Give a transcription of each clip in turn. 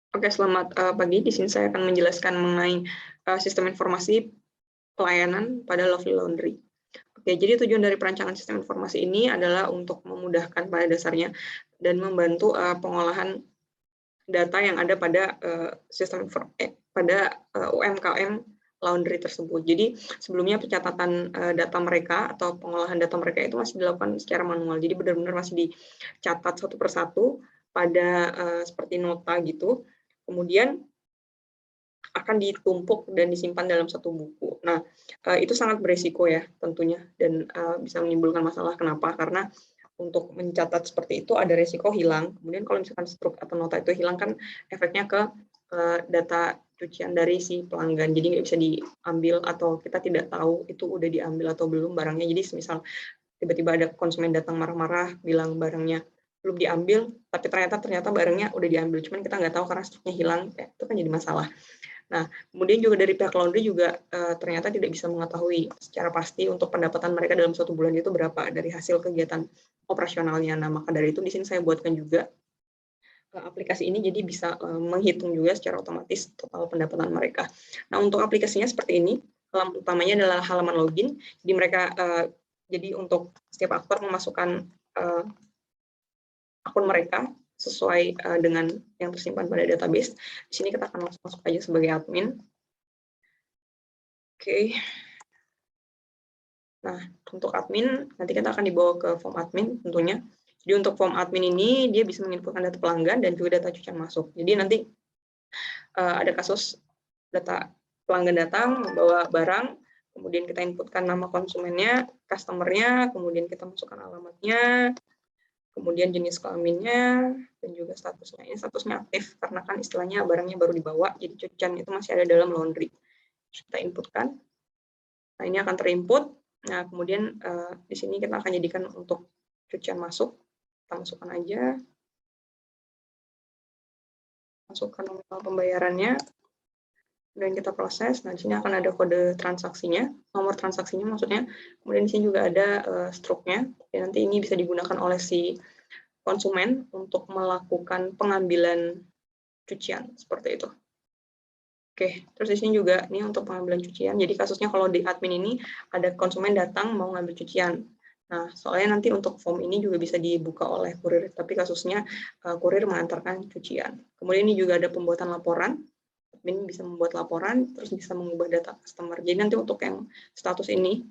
Oke, selamat pagi. Di sini saya akan menjelaskan mengenai sistem informasi pelayanan pada Lovely Laundry. Oke, jadi tujuan dari perancangan sistem informasi ini adalah untuk memudahkan pada dasarnya dan membantu pengolahan data yang ada pada UMKM laundry tersebut. Jadi sebelumnya pencatatan data mereka atau pengolahan data mereka itu masih dilakukan secara manual. Jadi benar-benar masih dicatat satu persatu pada seperti nota gitu. Kemudian akan ditumpuk dan disimpan dalam satu buku. Nah, itu sangat beresiko ya tentunya dan bisa menimbulkan masalah. Kenapa? Karena untuk mencatat seperti itu ada resiko hilang. Kemudian kalau misalkan struk atau nota itu hilang kan efeknya ke data cucian dari si pelanggan. Jadi nggak bisa diambil atau kita tidak tahu itu udah diambil atau belum barangnya. Jadi misal tiba-tiba ada konsumen datang marah-marah bilang barangnya belum diambil, tapi ternyata barangnya udah diambil, cuman kita nggak tahu karena struknya hilang, ya, itu kan jadi masalah. Nah, kemudian juga dari pihak laundry juga ternyata tidak bisa mengetahui secara pasti untuk pendapatan mereka dalam satu bulan itu berapa dari hasil kegiatan operasionalnya. Nah, maka dari itu di sini saya buatkan juga aplikasi ini jadi bisa menghitung juga secara otomatis total pendapatan mereka. Nah, untuk aplikasinya seperti ini, halaman utamanya adalah halaman login. Jadi mereka jadi untuk setiap aktor memasukkan akun mereka sesuai dengan yang tersimpan pada database. Di sini kita akan langsung masuk aja sebagai admin. Oke. Nah, untuk admin, nanti kita akan dibawa ke form admin tentunya. Jadi untuk form admin ini, dia bisa menginputkan data pelanggan dan juga data cucian masuk. Jadi nanti ada kasus data pelanggan datang, membawa barang, kemudian kita inputkan nama konsumennya, customer-nya, kemudian kita masukkan alamatnya, kemudian jenis kelaminnya, dan juga statusnya. Ini statusnya aktif, karena kan istilahnya barangnya baru dibawa, jadi cucian itu masih ada dalam laundry. Kita inputkan. Nah, ini akan terinput. Nah, kemudian di sini kita akan jadikan untuk cucian masuk. Kita masukkan aja. Masukkan nominal pembayarannya. Dan kita proses. Nah, di sini akan ada kode transaksinya, nomor transaksinya maksudnya. Kemudian di sini juga ada struknya. Dan nanti ini bisa digunakan oleh si konsumen untuk melakukan pengambilan cucian seperti itu. Oke, terus di sini juga ini untuk pengambilan cucian. Jadi kasusnya kalau di admin ini ada konsumen datang mau ngambil cucian. Nah, soalnya nanti untuk form ini juga bisa dibuka oleh kurir, tapi kasusnya kurir mengantarkan cucian. Kemudian ini juga ada pembuatan laporan. Admin bisa membuat laporan, terus bisa mengubah data customer. Jadi nanti untuk yang status ini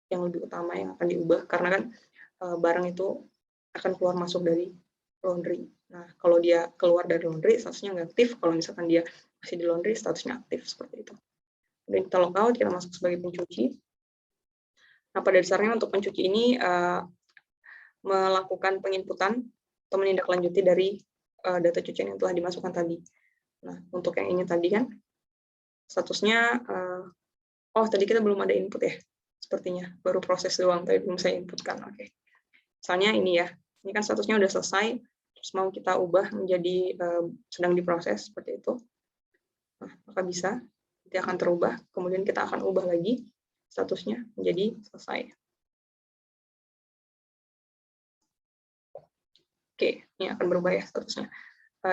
yang lebih utama yang akan diubah, karena kan barang itu akan keluar masuk dari laundry. Nah, kalau dia keluar dari laundry, statusnya nggak aktif. Kalau misalkan dia masih di laundry, statusnya aktif, seperti itu. Kemudian kita logout, kita masuk sebagai pencuci. Nah, pada dasarnya untuk pencuci ini melakukan penginputan atau menindaklanjuti dari data cucian yang telah dimasukkan tadi. Nah, untuk yang ini tadi kan, statusnya, oh tadi kita belum ada input ya, sepertinya. Baru proses doang, tapi belum saya inputkan. Oke. Misalnya ini ya, ini kan statusnya udah selesai, terus mau kita ubah menjadi sedang diproses, seperti itu. Nah, maka bisa, nanti akan terubah, kemudian kita akan ubah lagi statusnya menjadi selesai. Oke, ini akan berubah ya statusnya.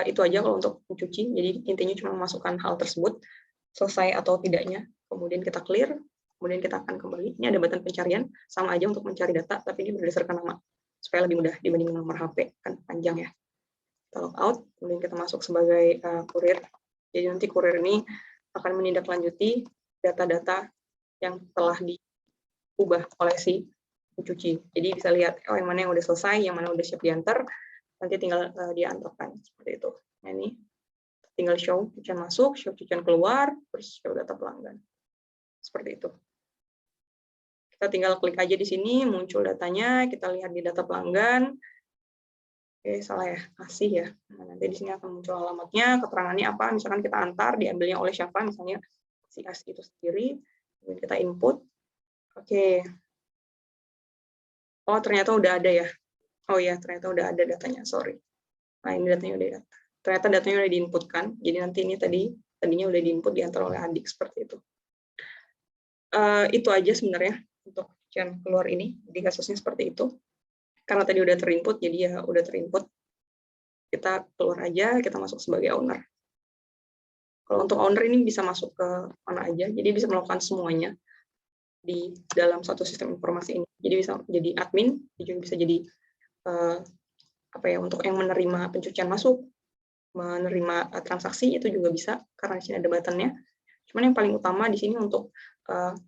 Itu aja kalau untuk mencuci, jadi intinya cuma memasukkan hal tersebut, selesai atau tidaknya, kemudian kita clear, kemudian kita akan kembali. Ini ada button pencarian, sama aja untuk mencari data, tapi ini berdasarkan nama, supaya lebih mudah dibanding nomor HP, kan panjang ya. Kita log out, kemudian kita masuk sebagai kurir. Jadi nanti kurir ini akan menindaklanjuti data-data yang telah diubah oleh si pencuci. Jadi bisa lihat, oh yang mana yang udah selesai, yang mana udah siap diantar, nanti tinggal diantarkan seperti itu. Nah, ini tinggal show cucian masuk, show cucian keluar, terus show data pelanggan. Seperti itu. Kita tinggal klik aja di sini, muncul datanya, kita lihat di data pelanggan. Oke, salah ya, kasih ya. Nah, nanti di sini akan muncul alamatnya, keterangannya apa, misalkan kita antar, diambilnya oleh siapa, misalnya si as itu sendiri, kemudian kita input. Oke. Oh, ternyata udah ada ya. Oh ya, ternyata udah ada datanya, sorry. Nah, ini datanya udah ada. Ternyata datanya udah diinputkan, jadi nanti ini tadinya udah diinput diantar oleh adik, seperti itu. Itu aja sebenarnya untuk cucian keluar ini, di kasusnya seperti itu. Karena tadi udah terinput, jadi ya udah terinput. Kita keluar aja, kita masuk sebagai owner. Kalau untuk owner ini bisa masuk ke mana aja, jadi bisa melakukan semuanya di dalam satu sistem informasi ini. Jadi bisa jadi admin, juga bisa jadi untuk yang menerima pencucian masuk, menerima transaksi itu juga bisa karena di sini ada button-nya. Cuman yang paling utama di sini untuk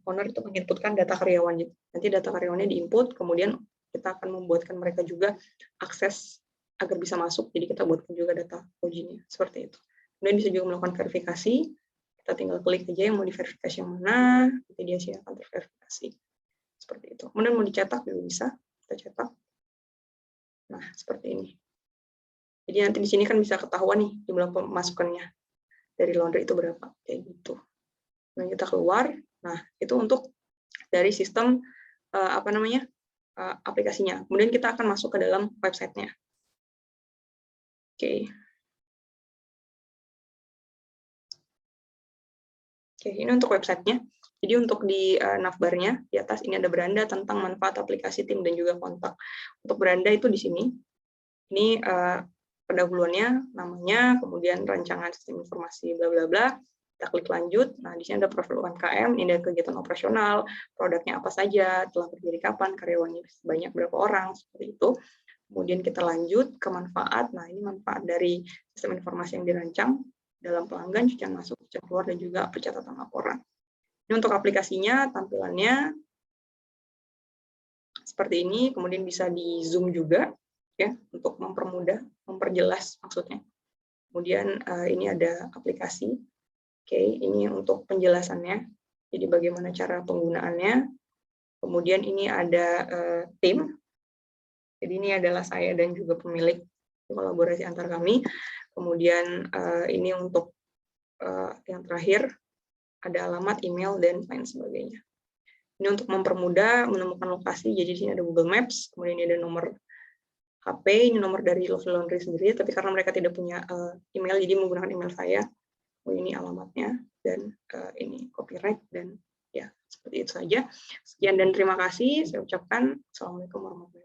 owner itu menginputkan data karyawan. Nanti data karyawannya diinput, kemudian kita akan membuatkan mereka juga akses agar bisa masuk. Jadi kita buatkan juga data login-nya seperti itu. Kemudian bisa juga melakukan verifikasi. Kita tinggal klik aja yang mau diverifikasi yang mana, nanti dia akan terverifikasi. Seperti itu. Kemudian mau dicetak juga bisa, kita cetak. Nah, seperti ini. Jadi nanti di sini kan bisa ketahuan nih jumlah pemasukannya dari laundry itu berapa, kayak gitu. Nah, kita keluar. Nah, itu untuk dari sistem aplikasinya. Kemudian kita akan masuk ke dalam website-nya. Oke. Oke, ini untuk website-nya. Jadi untuk di navbar-nya, di atas ini ada beranda tentang manfaat aplikasi tim dan juga kontak. Untuk beranda itu di sini. Ini pendahuluannya, namanya, kemudian rancangan sistem informasi, bla bla bla. Kita klik lanjut. Nah, di sini ada profil UMKM, ini ada kegiatan operasional, produknya apa saja, telah berdiri kapan, karyawannya sebanyak berapa orang, seperti itu. Kemudian kita lanjut ke manfaat. Nah, ini manfaat dari sistem informasi yang dirancang dalam pelanggan, cucian masuk, cucian keluar, dan juga pencatatan laporan. Ini untuk aplikasinya, tampilannya seperti ini, kemudian bisa di zoom juga, ya, untuk mempermudah, memperjelas maksudnya. Kemudian ini ada aplikasi, oke, ini untuk penjelasannya, jadi bagaimana cara penggunaannya. Kemudian ini ada tim, jadi ini adalah saya dan juga pemilik, kolaborasi antar kami. Kemudian ini untuk yang terakhir, ada alamat, email, dan lain sebagainya. Ini untuk mempermudah menemukan lokasi, jadi di sini ada Google Maps, kemudian ini ada nomor HP, ini nomor dari Lovely Laundry sendiri, tapi karena mereka tidak punya email, jadi menggunakan email saya. Ini alamatnya, dan ini copyright, dan ya, seperti itu saja. Sekian dan terima kasih, saya ucapkan Assalamualaikum warahmatullahi wabarakatuh.